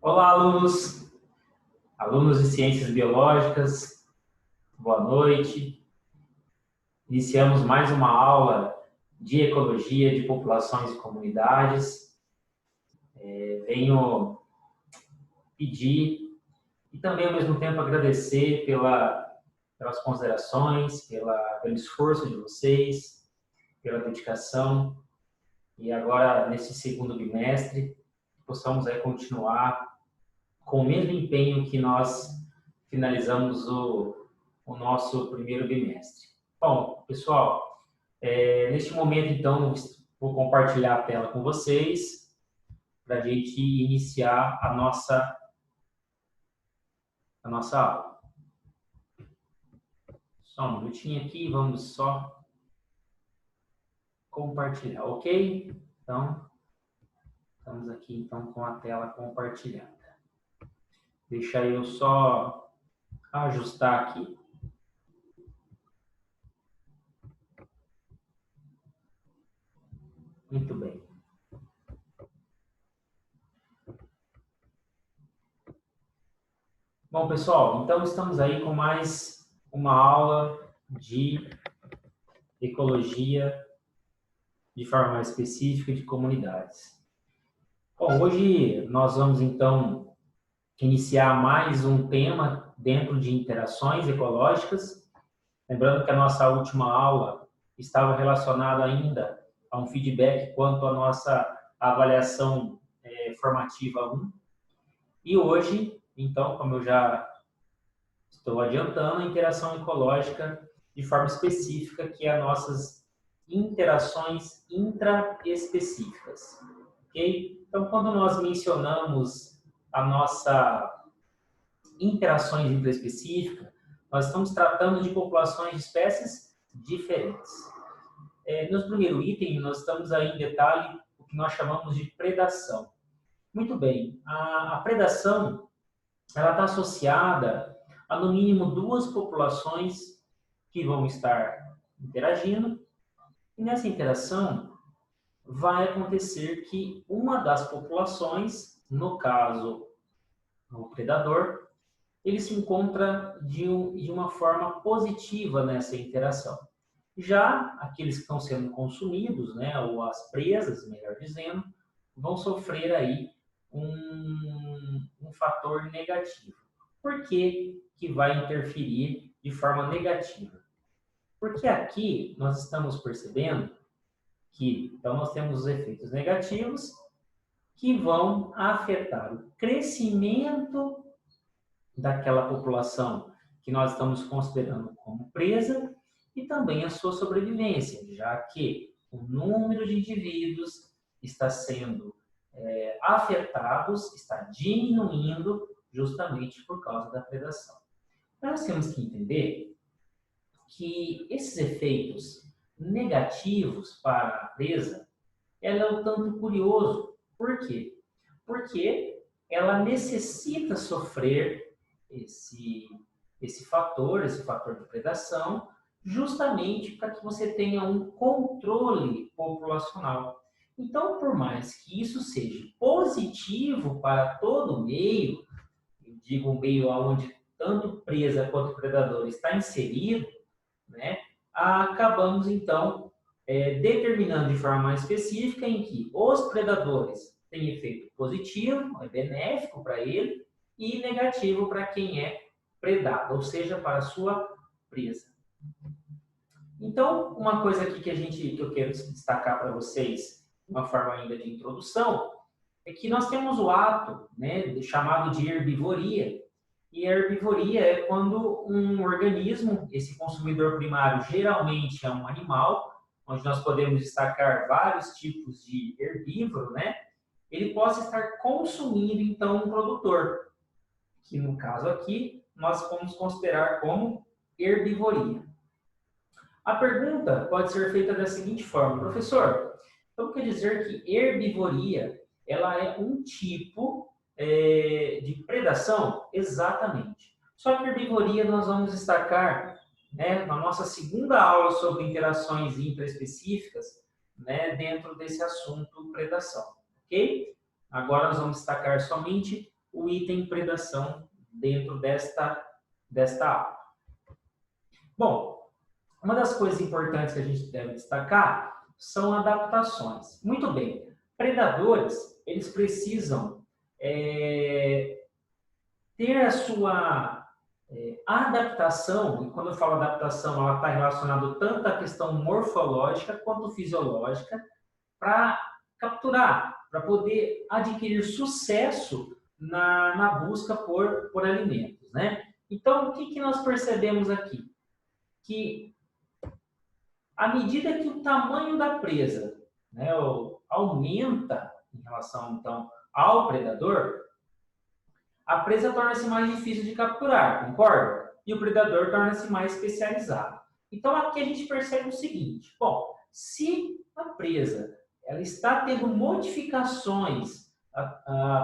Olá, alunos de Ciências Biológicas, boa noite. Iniciamos mais uma aula de Ecologia de Populações e Comunidades. Venho pedir e também, ao mesmo tempo, agradecer pelas considerações, pelo esforço de vocês, pela dedicação. E agora, nesse segundo bimestre, possamos aí continuar com o mesmo empenho que nós finalizamos o nosso primeiro bimestre. Bom, pessoal, neste momento, então, vou compartilhar a tela com vocês para a gente iniciar a nossa aula. Só um minutinho aqui, vamos só compartilhar, ok? Então, estamos aqui então com a tela compartilhada. Deixa eu só ajustar aqui. Muito bem. Bom, pessoal, então estamos aí com mais uma aula de ecologia de forma mais específica de comunidades. Bom, hoje nós vamos então iniciar mais um tema dentro de interações ecológicas. Lembrando que a nossa última aula estava relacionada ainda a um feedback quanto à nossa avaliação formativa 1. E hoje, então, como eu já estou adiantando, a interação ecológica de forma específica, que é as nossas interações intraespecíficas. Ok? Então, quando nós mencionamos a nossa interações intraespecíficas, nós estamos tratando de populações de espécies diferentes. No primeiro item, nós estamos aí em detalhe o que nós chamamos de predação. Muito bem, a predação ela está associada a, no mínimo, duas populações que vão estar interagindo, e nessa interação vai acontecer que uma das populações, no caso, o predador, ele se encontra de uma forma positiva nessa interação. Já aqueles que estão sendo consumidos, né, ou as presas, melhor dizendo, vão sofrer aí um fator negativo. Por que vai interferir de forma negativa? Porque aqui nós estamos percebendo que então nós temos os efeitos negativos que vão afetar o crescimento daquela população que nós estamos considerando como presa e também a sua sobrevivência, já que o número de indivíduos está sendo afetados, está diminuindo justamente por causa da predação. Nós temos que entender que esses efeitos negativos para a presa, ela é um tanto curioso. Por quê? Porque ela necessita sofrer esse fator de predação, justamente para que você tenha um controle populacional. Então, por mais que isso seja positivo para todo o meio, eu digo um meio onde tanto presa quanto predador está inserido, né, acabamos, então, determinando de forma mais específica em que os predadores têm efeito positivo, é benéfico para ele, e negativo para quem é predado, ou seja, para a sua presa. Então, uma coisa aqui que eu quero destacar para vocês, uma forma ainda de introdução, é que nós temos o ato, né, chamado de herbivoria. E a herbivoria é quando um organismo, esse consumidor primário geralmente é um animal, onde nós podemos destacar vários tipos de herbívoro, né? Ele possa estar consumindo, então, um produtor, que no caso aqui nós vamos considerar como herbivoria. A pergunta pode ser feita da seguinte forma: professor, então quer dizer que herbivoria ela é um tipo de predação? Exatamente. Só que herbivoria nós vamos destacar, né, na nossa segunda aula sobre interações intraespecíficas, dentro desse assunto predação, ok? Agora nós vamos destacar somente o item predação dentro desta aula. Bom, uma das coisas importantes que a gente deve destacar são adaptações. Muito bem, predadores, eles precisam ter a sua adaptação, e quando eu falo adaptação, ela está relacionada tanto à questão morfológica quanto fisiológica, para capturar, para poder adquirir sucesso na busca por alimentos, né? Então, o que nós percebemos aqui? Que à medida que o tamanho da presa, né, aumenta em relação, então, ao predador, a presa torna-se mais difícil de capturar, concorda? E o predador torna-se mais especializado. Então, aqui a gente percebe o seguinte. Bom, se a presa ela está tendo modificações,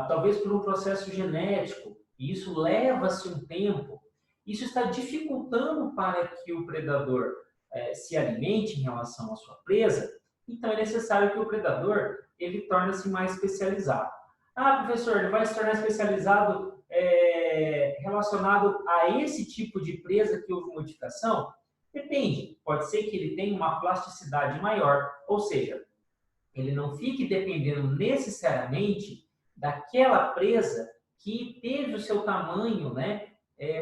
talvez por um processo genético, e isso leva-se um tempo, isso está dificultando para que o predador se alimente em relação à sua presa, então é necessário que o predador ele torne-se mais especializado. Ah, professor, ele vai se tornar especializado relacionado a esse tipo de presa que houve modificação? Depende. Pode ser que ele tenha uma plasticidade maior, ou seja, ele não fique dependendo necessariamente daquela presa que teve o seu tamanho, né,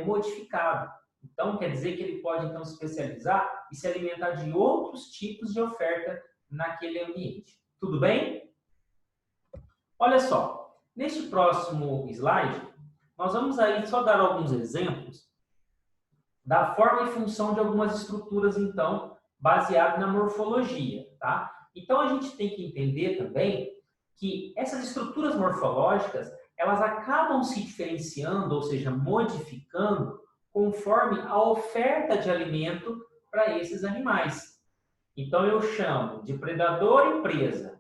modificado. Então, quer dizer que ele pode, então, se especializar e se alimentar de outros tipos de oferta naquele ambiente. Tudo bem? Olha só, neste próximo slide, nós vamos aí só dar alguns exemplos da forma e função de algumas estruturas, então, baseado na morfologia, tá? Então, a gente tem que entender também que essas estruturas morfológicas, elas acabam se diferenciando, ou seja, modificando, conforme a oferta de alimento para esses animais. Então, eu chamo de predador e presa.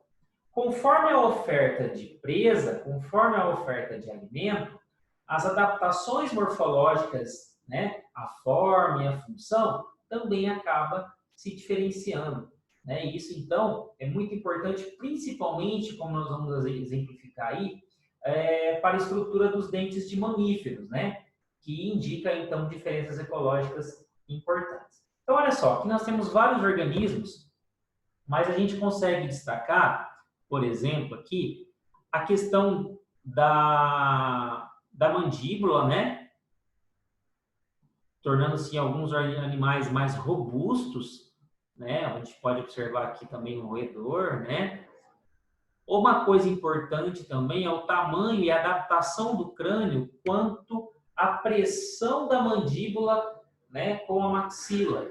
Conforme a oferta de presa, conforme a oferta de alimento, as adaptações morfológicas, né, a forma e a função, também acaba se diferenciando. Né? E isso, então, é muito importante, principalmente, como nós vamos exemplificar aí, para a estrutura dos dentes de mamíferos, né? Que indica, então, diferenças ecológicas importantes. Então, olha só, aqui nós temos vários organismos, mas a gente consegue destacar, por exemplo, aqui, a questão da mandíbula, né? Tornando-se alguns animais mais robustos, né? A gente pode observar aqui também o roedor, né? Uma coisa importante também é o tamanho e a adaptação do crânio quanto à pressão da mandíbula, né, com a maxila.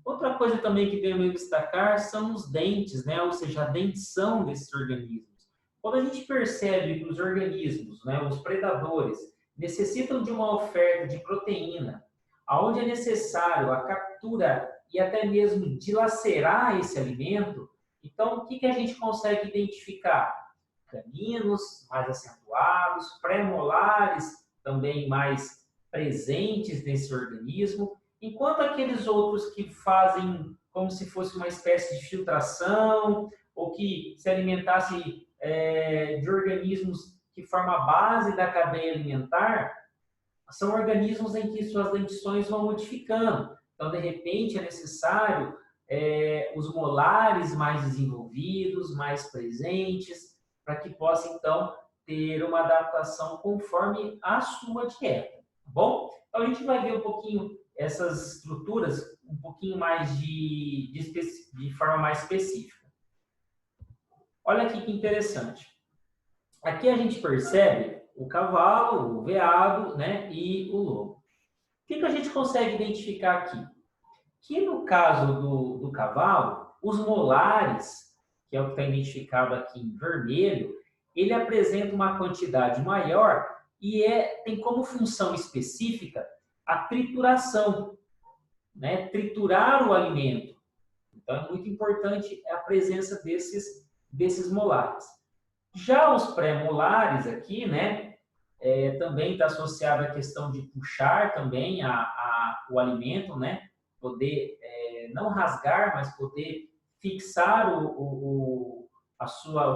Outra coisa também que devemos destacar são os dentes, né, ou seja, a dentição desses organismos. Quando a gente percebe que os organismos, né, os predadores, necessitam de uma oferta de proteína, onde é necessário a captura e até mesmo dilacerar esse alimento, então o que a gente consegue identificar? Caninos mais acentuados, pré-molares também mais presentes nesse organismo, enquanto aqueles outros que fazem como se fosse uma espécie de filtração ou que se alimentasse de organismos que formam a base da cadeia alimentar, são organismos em que suas dentições vão modificando. Então, de repente, é necessário os molares mais desenvolvidos, mais presentes, para que possa, então, ter uma adaptação conforme a sua dieta. Tá bom? Então, a gente vai ver um pouquinho essas estruturas, um pouquinho mais de forma mais específica. Olha aqui que interessante. Aqui a gente percebe o cavalo, o veado, né, e o lobo. O que a gente consegue identificar aqui? Que no caso do cavalo, os molares, que é o que está identificado aqui em vermelho, ele apresenta uma quantidade maior e tem como função específica a trituração, né? Triturar o alimento. Então, é muito importante a presença desses molares. Já os pré-molares aqui, né? Também está associado à questão de puxar também o alimento, né? Poder não rasgar, mas poder fixar o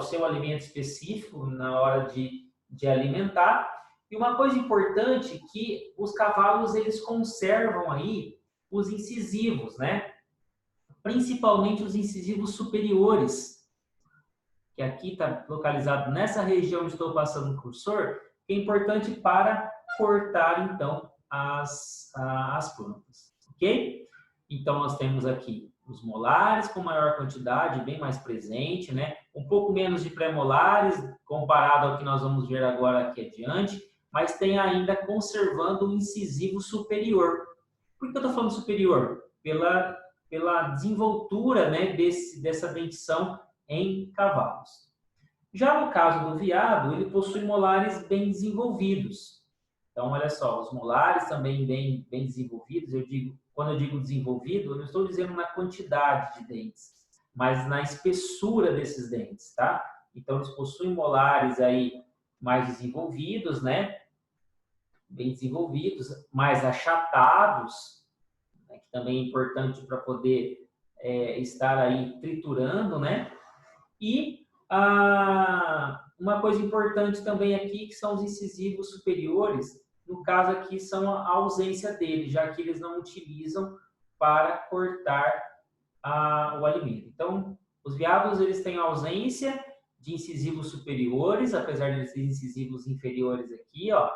seu alimento específico na hora de de alimentar. E uma coisa importante que os cavalos eles conservam aí os incisivos, né? Principalmente os incisivos superiores, que aqui está localizado nessa região onde estou passando o cursor, que é importante para cortar, então, as plantas, ok? Então, nós temos aqui os molares com maior quantidade, bem mais presente, né? Um pouco menos de pré-molares, comparado ao que nós vamos ver agora aqui adiante, mas tem ainda conservando o incisivo superior. Por que eu estou falando superior? Pela desenvoltura, né, dessa dentição em cavalos. Já no caso do veado, ele possui molares bem desenvolvidos. Então, olha só, os molares também bem desenvolvidos. Quando eu digo desenvolvido, eu não estou dizendo na quantidade de dentes, mas na espessura desses dentes, tá? Então, eles possuem molares aí mais desenvolvidos, né? Bem desenvolvidos, mais achatados, né? Que também é importante para poder estar aí triturando, né? E uma coisa importante também aqui, que são os incisivos superiores, no caso aqui são a ausência deles, já que eles não utilizam para cortar o alimento. Então, os veados eles têm ausência de incisivos superiores, apesar de eles terem incisivos inferiores aqui, ó,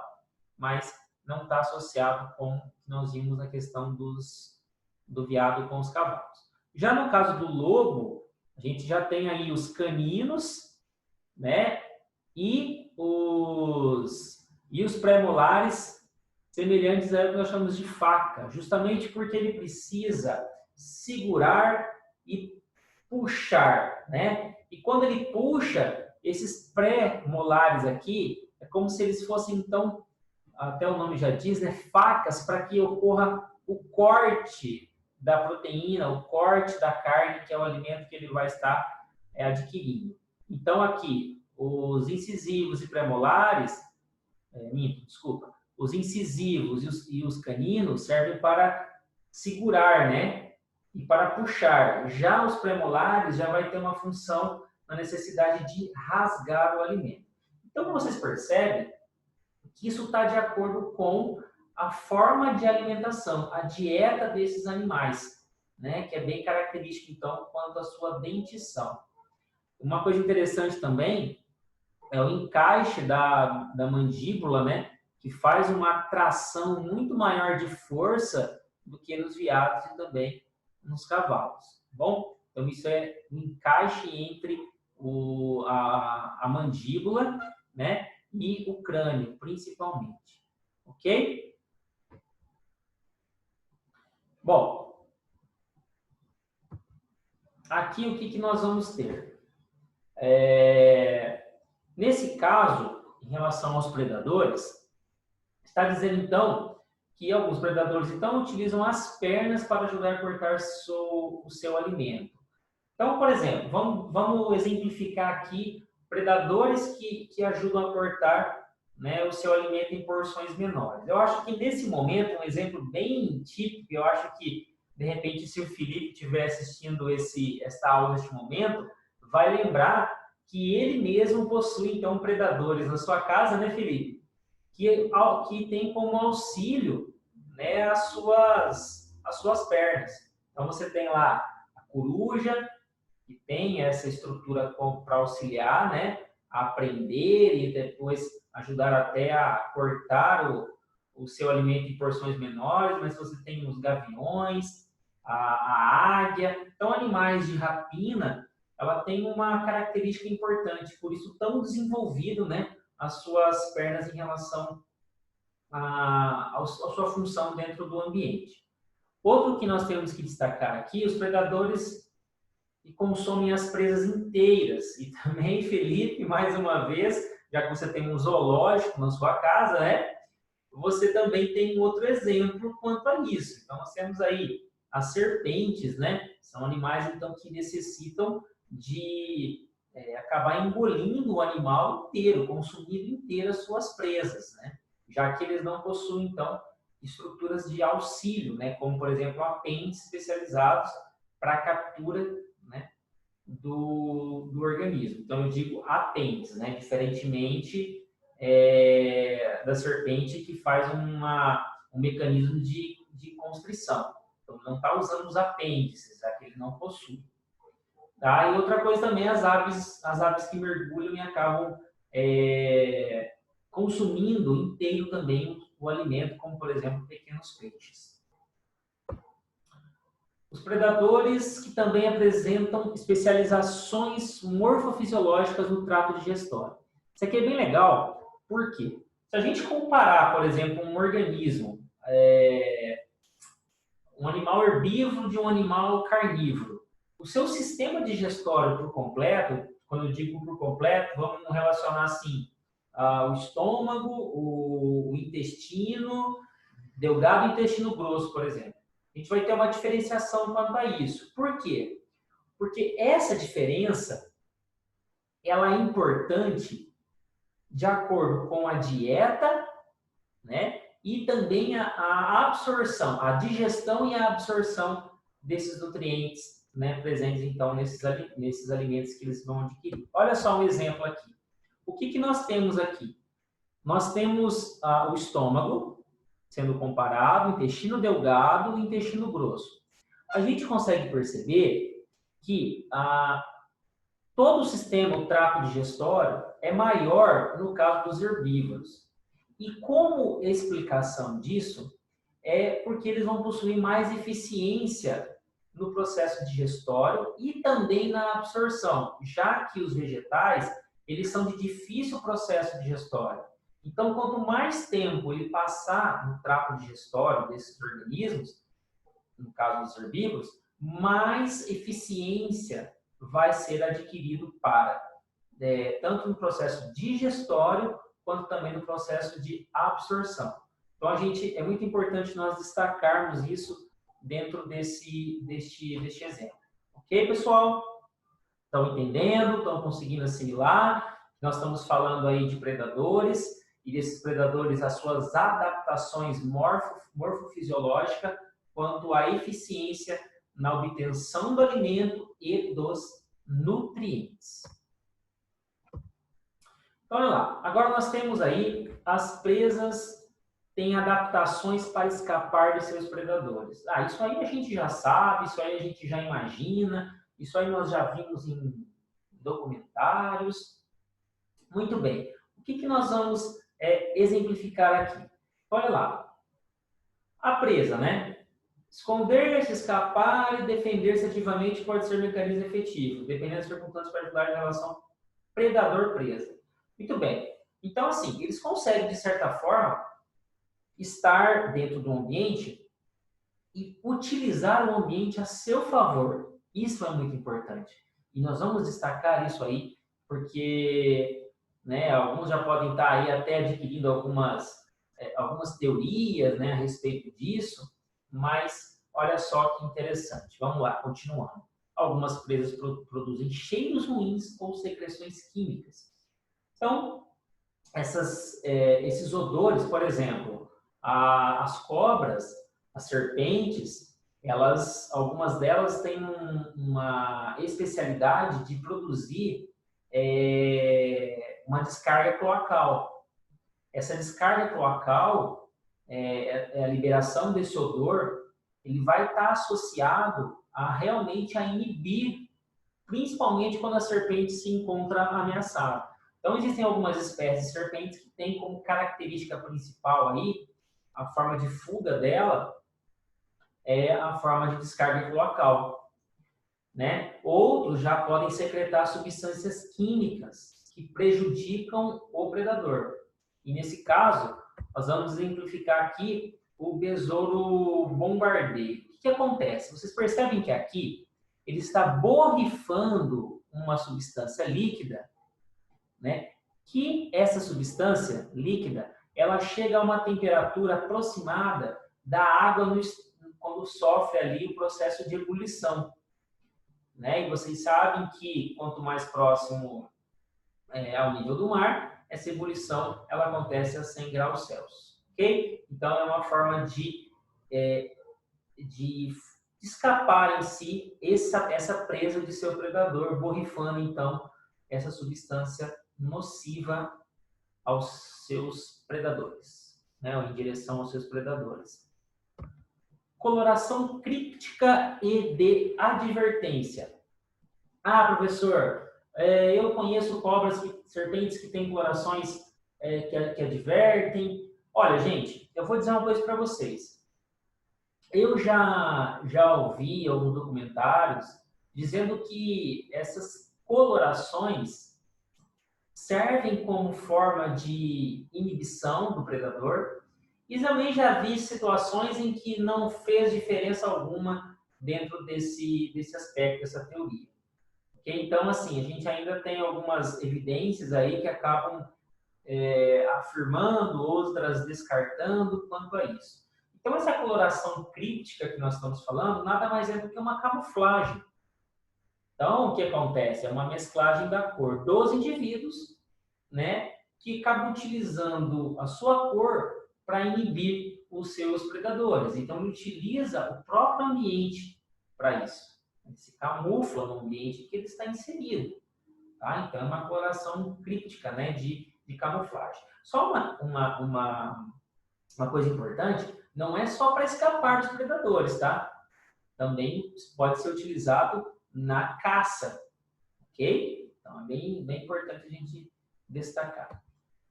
mas não está associado com o que nós vimos na questão do veado com os cavalos. Já no caso do lobo, a gente já tem aí os caninos, né? E os pré-molares semelhantes a que nós chamamos de faca, justamente porque ele precisa segurar e puxar, né? E quando ele puxa, esses pré-molares aqui, é como se eles fossem, então, até o nome já diz, né? Facas para que ocorra o corte da proteína, o corte da carne, que é o alimento que ele vai estar adquirindo. Então, aqui, os incisivos e pré-molares, desculpa, os incisivos e os caninos servem para segurar, né? E para puxar. Já os pré-molares já vai ter uma função na necessidade de rasgar o alimento. Então, vocês percebem que isso está de acordo com a forma de alimentação, a dieta desses animais, né? Que é bem característica, então, quanto à sua dentição. Uma coisa interessante também é o encaixe da mandíbula, né? Que faz uma tração muito maior de força do que nos veados e também nos cavalos. Bom, então isso é o encaixe entre a mandíbula, né? E o crânio, principalmente. Ok? Bom, aqui o que nós vamos ter? Nesse caso, em relação aos predadores, está dizendo, então, que alguns predadores, então, utilizam as pernas para ajudar a cortar o seu alimento. Então, por exemplo, vamos exemplificar aqui predadores que ajudam a cortar, né, o seu alimento em porções menores. Eu acho que, nesse momento, um exemplo bem típico, eu acho que, de repente, se o Felipe estiver assistindo esta aula neste momento, vai lembrar que ele mesmo possui, então, predadores na sua casa, né, Felipe? Que tem como auxílio, né, as suas pernas. Então, você tem lá a coruja, que tem essa estrutura para auxiliar, né, a aprender e depois ajudar até a cortar o seu alimento em porções menores, mas você tem os gaviões, a águia. Então, animais de rapina, ela tem uma característica importante, por isso tão desenvolvido, né, as suas pernas em relação à sua função dentro do ambiente. Outro que nós temos que destacar aqui, os predadores que consomem as presas inteiras. E também, Felipe, mais uma vez, já que você tem um zoológico na sua casa, né? Você também tem outro exemplo quanto a isso. Então, nós temos aí as serpentes, né? São animais, então, que necessitam de acabar engolindo o animal inteiro, consumindo inteiro as suas presas, né? Já que eles não possuem, então, estruturas de auxílio, né? Como, por exemplo, apêndices especializados para a captura, né, do organismo. Então, eu digo apêndices, né? Diferentemente da serpente que faz um mecanismo de constrição. Então, não está usando os apêndices, já que ele não possui. Tá? E outra coisa também, as aves que mergulham e acabam consumindo inteiro também o alimento, como, por exemplo, pequenos peixes. Os predadores que também apresentam especializações morfofisiológicas no trato digestório. Isso aqui é bem legal, por quê? Se a gente comparar, por exemplo, um organismo, um animal herbívoro de um animal carnívoro, o seu sistema digestório por completo, quando eu digo por completo, vamos relacionar assim, o estômago, o intestino delgado e o intestino grosso, por exemplo. A gente vai ter uma diferenciação quanto a isso. Por quê? Porque essa diferença ela é importante de acordo com a dieta, né? E também a absorção, a digestão e a absorção desses nutrientes, né, presentes então nesses alimentos que eles vão adquirir. Olha só um exemplo aqui. O que nós temos aqui? Nós temos o estômago sendo comparado, o intestino delgado e o intestino grosso. A gente consegue perceber que todo o sistema, o trato digestório, é maior no caso dos herbívoros. E como explicação disso é porque eles vão possuir mais eficiência no processo digestório e também na absorção, já que os vegetais, eles são de difícil processo digestório. Então, quanto mais tempo ele passar no trato digestório desses organismos, no caso dos herbívoros, mais eficiência vai ser adquirido para, tanto no processo digestório, quanto também no processo de absorção. Então, é muito importante nós destacarmos isso dentro deste exemplo. Ok, pessoal? Estão entendendo? Estão conseguindo assimilar? Nós estamos falando aí de predadores e desses predadores, as suas adaptações morfofisiológicas quanto à eficiência na obtenção do alimento e dos nutrientes. Então, olha lá. Agora nós temos aí as presas têm adaptações para escapar de seus predadores. Isso aí a gente já sabe, isso aí a gente já imagina, isso aí nós já vimos em documentários. Muito bem. O que nós vamos exemplificar aqui? Olha lá. A presa, né? Esconder-se, escapar e defender-se ativamente pode ser um mecanismo efetivo, dependendo das circunstâncias particulares em relação predador-presa. Muito bem. Então, assim, eles conseguem, de certa forma, estar dentro do ambiente e utilizar o ambiente a seu favor. Isso é muito importante. E nós vamos destacar isso aí, porque alguns já podem estar aí até adquirindo algumas teorias, a respeito disso, mas olha só que interessante. Vamos lá, continuando. Algumas presas produzem cheiros ruins ou secreções químicas. Então, esses odores, por exemplo, as cobras, as serpentes, algumas delas têm uma especialidade de produzir uma descarga cloacal. Essa descarga cloacal, a liberação desse odor, ele vai estar associado realmente a inibir, principalmente quando a serpente se encontra ameaçada. Então, existem algumas espécies de serpentes que têm como característica principal aí, a forma de fuga dela é a forma de descarga cloacal, né? Outros já podem secretar substâncias químicas que prejudicam o predador. E nesse caso, nós vamos exemplificar aqui o besouro bombardeiro. O que acontece? Vocês percebem que aqui ele está borrifando uma substância líquida, né? Que essa substância líquida, ela chega a uma temperatura aproximada da água quando sofre ali o processo de ebulição, né? E vocês sabem que quanto mais próximo ao nível do mar, essa ebulição ela acontece a 100 graus Celsius, ok? Então é uma forma de escapar em si essa presa de seu predador, borrifando então essa substância nociva aos seus predadores, né? Ou em direção aos seus predadores. Coloração críptica e de advertência. Ah, professor, eu conheço cobras, serpentes que têm colorações que advertem. Olha, gente, eu vou dizer uma coisa para vocês. Eu já ouvi alguns documentários dizendo que essas colorações servem como forma de inibição do predador, e também já vi situações em que não fez diferença alguma dentro desse aspecto, dessa teoria. Okay? Então, assim, a gente ainda tem algumas evidências aí que acabam afirmando, outras descartando quanto a isso. Então, essa coloração críptica que nós estamos falando, nada mais é do que uma camuflagem. Então, o que acontece? É uma mesclagem da cor dos indivíduos, né, que acabam utilizando a sua cor para inibir os seus predadores. Então, ele utiliza o próprio ambiente para isso. Ele se camufla no ambiente que ele está inserido. Tá? Então, é uma coloração críptica, né, de camuflagem. Só uma coisa importante, não é só para escapar dos predadores, tá? Também pode ser utilizado na caça, ok? Então, é bem importante a gente destacar.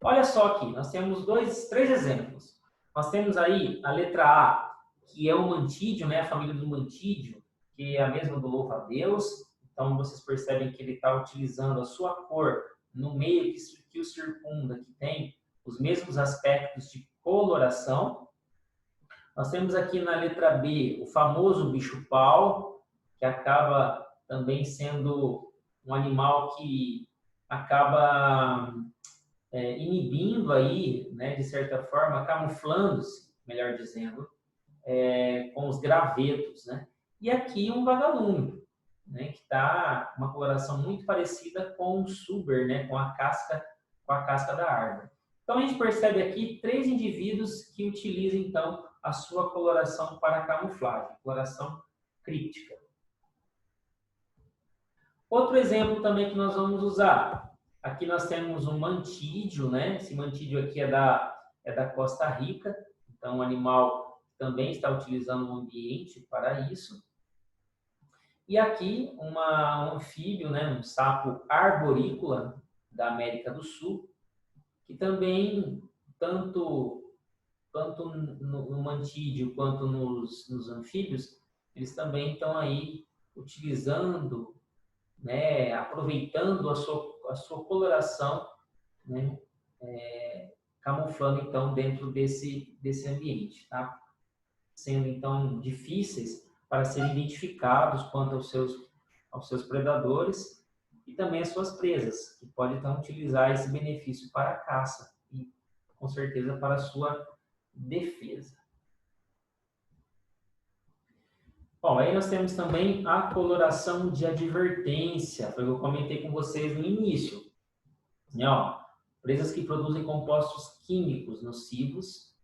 Olha só aqui, nós temos três exemplos. Nós temos aí a letra A, que é o mantídeo, né? A família do mantídeo, que é a mesma do louva-a-Deus. Então, vocês percebem que ele está utilizando a sua cor no meio que o circunda, que tem os mesmos aspectos de coloração. Nós temos aqui na letra B o famoso bicho-pau, que acaba também sendo um animal que acaba inibindo aí, né, de certa forma, camuflando-se, melhor dizendo, com os gravetos, né? E aqui um vagalume, né, que está uma coloração muito parecida com o suber, né, com a casca da árvore. Então a gente percebe aqui três indivíduos que utilizam então a sua coloração para camuflagem, coloração críptica. Outro exemplo também que nós vamos usar. Aqui nós temos um mantídeo, né? Esse mantídeo aqui é da Costa Rica, então o animal também está utilizando o ambiente para isso. E aqui um anfíbio, né? Um sapo arborícola da América do Sul, que também, tanto no mantídeo quanto nos anfíbios, eles também estão aí utilizando, né, aproveitando a sua coloração, né, camuflando então dentro desse ambiente, tá? Sendo então difíceis para serem identificados quanto aos seus predadores e também as suas presas, que podem então utilizar esse benefício para a caça e com certeza para a sua defesa. Bom, aí nós temos também a coloração de advertência, foi o que eu comentei com vocês no início. E, ó, presas que produzem compostos químicos nocivos,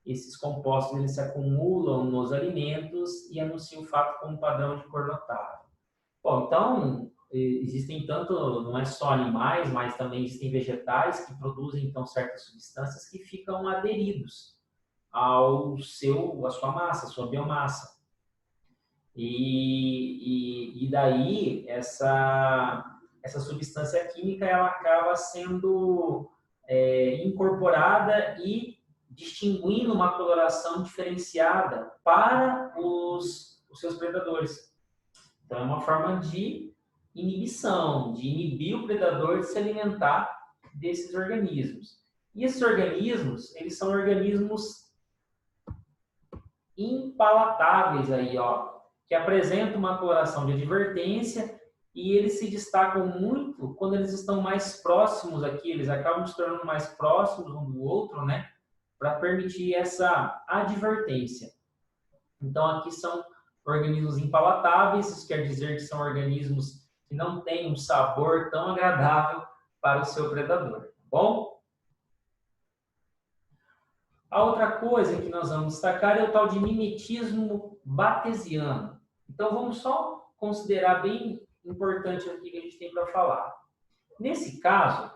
esses compostos eles se acumulam nos alimentos e anunciam o fato como padrão de cor notável. Bom, então, existem tanto, não é só animais, mas também existem vegetais que produzem então certas substâncias que ficam aderidos à sua massa, à sua biomassa. E daí essa substância química ela acaba sendo incorporada e distinguindo uma coloração diferenciada para os seus predadores. Então é uma forma de inibição, de inibir o predador de se alimentar desses organismos. E esses organismos, eles são organismos impalatáveis aí, ó, que apresentam uma coloração de advertência e eles se destacam muito quando eles estão mais próximos aqui, eles acabam se tornando mais próximos um do outro, né, para permitir essa advertência. Então, aqui são organismos impalatáveis, isso quer dizer que são organismos que não têm um sabor tão agradável para o seu predador, tá bom? A outra coisa que nós vamos destacar é o tal de mimetismo batesiano. Então, vamos só considerar bem importante aqui que a gente tem para falar. Nesse caso,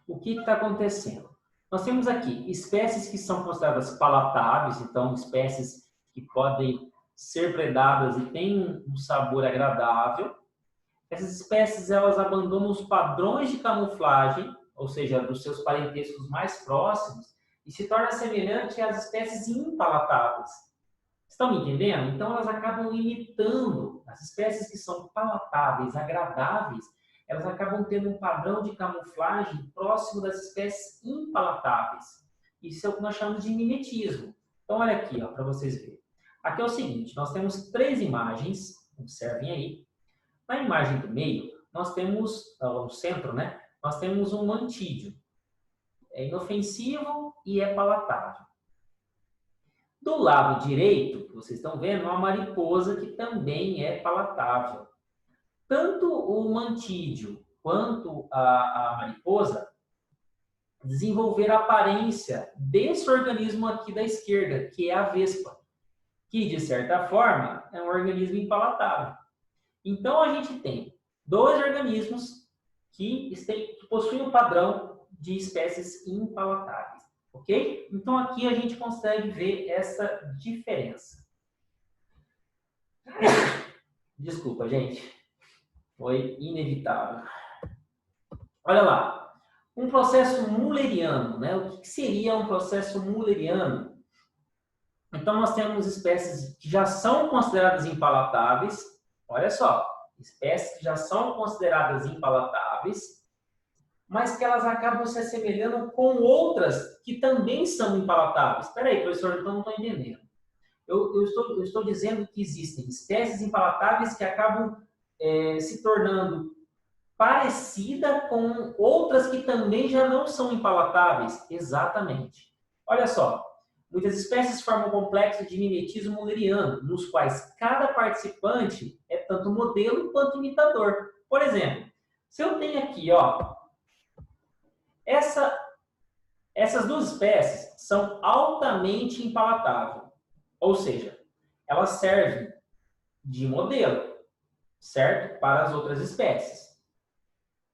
O que está acontecendo? Nós temos aqui espécies que são consideradas palatáveis, então espécies que podem ser predadas e têm um sabor agradável. Essas espécies elas abandonam os padrões de camuflagem, ou seja, dos seus parentescos mais próximos, e se tornam semelhantes às espécies impalatáveis. Estão me entendendo? Então, elas acabam imitando as espécies que são palatáveis, agradáveis, elas acabam tendo um padrão de camuflagem próximo das espécies impalatáveis. Isso é o que nós chamamos de mimetismo. Então, olha aqui, para vocês verem. Aqui é o seguinte, nós temos 3 imagens, observem aí. Na imagem do meio, nós temos, no centro, né? Nós temos um mantídeo. É inofensivo e é palatável. Do lado direito, que vocês estão vendo, uma mariposa que também é palatável. Tanto o mantídeo quanto a mariposa desenvolveram a aparência desse organismo aqui da esquerda, que é a vespa, que, de certa forma, é um organismo impalatável. Então, a gente tem 2 organismos que possuem o padrão de espécies impalatáveis. Ok? Então, aqui a gente consegue ver essa diferença. Desculpa, gente. Foi inevitável. Olha lá. Um processo mulleriano, né? O que seria um processo mulleriano? Então, nós temos espécies que já são consideradas impalatáveis. Olha só. Espécies que já são consideradas impalatáveis, mas que elas acabam se assemelhando com outras que também são impalatáveis. Espera aí, professor, então não estou entendendo. Eu estou dizendo que existem espécies impalatáveis que acabam se tornando parecida com outras que também já não são impalatáveis. Exatamente. Olha só, muitas espécies formam um complexo de mimetismo mulleriano, nos quais cada participante é tanto modelo quanto imitador. Por exemplo, se eu tenho aqui, ó, essas 2 espécies são altamente impalatáveis, ou seja, elas servem de modelo, certo? Para as outras espécies.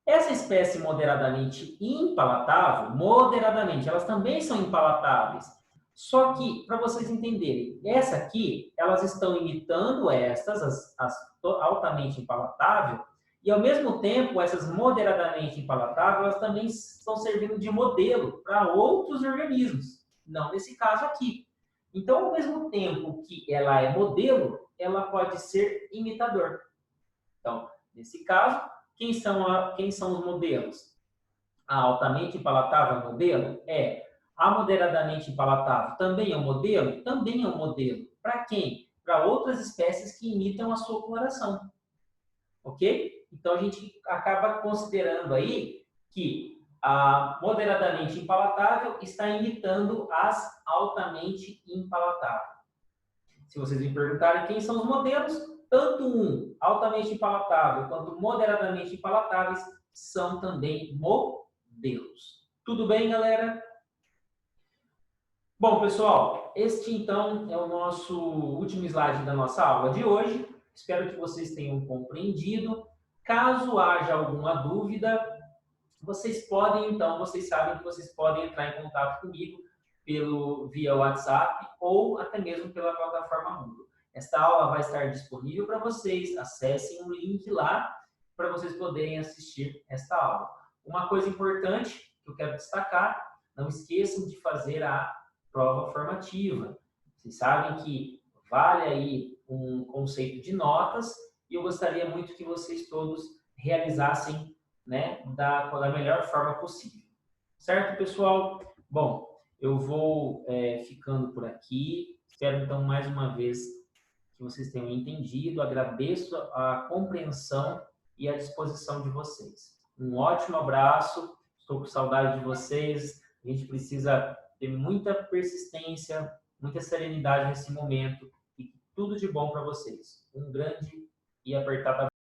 Essa espécie moderadamente impalatável, elas também são impalatáveis. Só que, para vocês entenderem, essa aqui, elas estão imitando estas, as altamente impalatáveis, e ao mesmo tempo, essas moderadamente impalatáveis, elas também estão servindo de modelo para outros organismos. Não nesse caso aqui. Então, ao mesmo tempo que ela é modelo, ela pode ser imitador. Então, nesse caso, quem são os modelos? A altamente impalatável é um modelo? É. A moderadamente impalatável também é um modelo? Também é um modelo. Para quem? Para outras espécies que imitam a sua coloração. Ok? Então, a gente acaba considerando aí que a moderadamente impalatável está imitando as altamente impalatáveis. Se vocês me perguntarem quem são os modelos, tanto um altamente impalatável quanto moderadamente impalatáveis são também modelos. Tudo bem, galera? Bom, pessoal, este então é o nosso último slide da nossa aula de hoje. Espero que vocês tenham compreendido. Caso haja alguma dúvida, vocês sabem que vocês podem entrar em contato comigo via WhatsApp ou até mesmo pela plataforma Moodle. Esta aula vai estar disponível para vocês. Acessem o link lá para vocês poderem assistir esta aula. Uma coisa importante que eu quero destacar, não esqueçam de fazer a prova formativa. Vocês sabem que vale aí um conceito de notas e eu gostaria muito que vocês todos realizassem, né, da melhor forma possível. Certo, pessoal? Bom, eu vou ficando por aqui. Espero, então, mais uma vez que vocês tenham entendido. Agradeço a compreensão e a disposição de vocês. Um ótimo abraço. Estou com saudade de vocês. A gente precisa ter muita persistência, muita serenidade nesse momento. E tudo de bom para vocês. Um grande e apertado abraço.